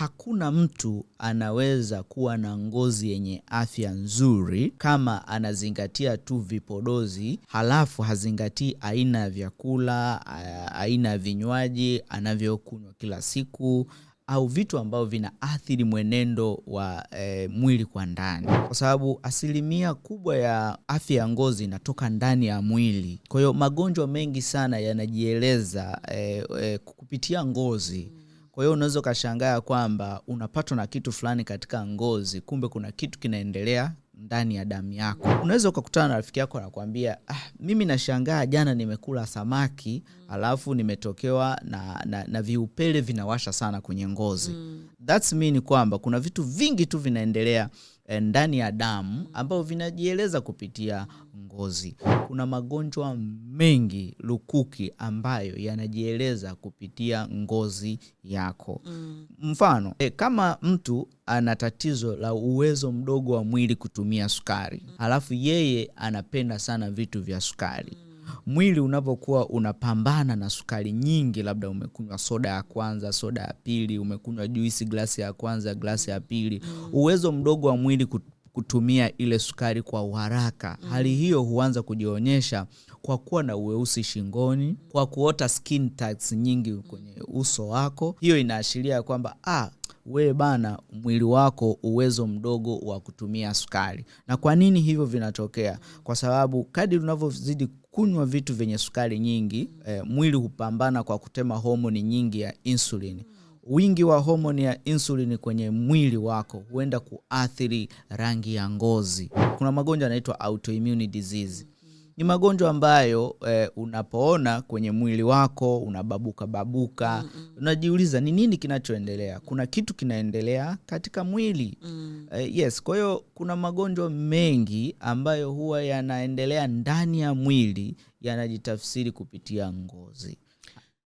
hakuna mtu anaweza kuwa na ngozi yenye afya nzuri kama anazingatia tu vipodozi, halafu hazingatii aina ya vyakula, aina ya vinywaji anavyokunywa kila siku, au vitu ambavyo vinaathiri mwenendo wa mwili kwa ndani. Kwa sababu asilimia kubwa ya afya ya ngozi inatoka ndani ya mwili. Kwa hiyo magonjwa mengi sana yanajieleza kupitia ngozi. Kwa hiyo unaweza kashangaa kwamba unapatwa na kitu fulani katika ngozi, kumbe kuna kitu kinaendelea ndani ya damu yako. Unaweza ukakutana na rafiki yako anakuambia, mimi nashangaa jana nimekula samaki, alafu nimetokewa na viupele vinawasha sana kwenye ngozi. That's mean kwamba kuna vitu vingi tu vinaendelea ndani ya damu ambao vinajieleza kupitia ngozi. Kuna magonjwa mengi lukuki ambayo yanajieleza kupitia ngozi yako. Mfano, kama mtu ana tatizo la uwezo mdogo wa mwili kutumia sukari, alafu yeye anapenda sana vitu vya sukari. Mwili unapokuwa unapambana na sukari nyingi, labda umekunywa soda ya kwanza, soda ya pili, umekunywa juisi glasi ya kwanza, glasi ya pili, uwezo mdogo wa mwili kutumia ile sukari kwa haraka. Hali hiyo huanza kujionyesha kwa kuwa na uweusi shingoni, kwa kuota skin tags nyingi kwenye uso wako. Hiyo inaashiria kwamba we bana, mwili wako uwezo mdogo wa kutumia sukari. Na kwa nini hivyo vinatokea? Kwa sababu kadri unavyozidi kunywa vitu vyenye sukari nyingi, mwili hupambana kwa kutema homoni nyingi ya insulini. Wingi wa homoni ya insulini kwenye mwili wako huenda kuathiri rangi ya ngozi. Kuna magonjwa yanaitwa autoimmune disease. Ni magonjwa ambayo unapoona kwenye mwili wako unababuka, unajiuliza ni nini kinachoendelea? Kuna kitu kinaendelea katika mwili. Yes, kwa hiyo kuna magonjwa mengi ambayo huwa yanaendelea ndani ya mwili, yanajitafsiri kupitia ngozi.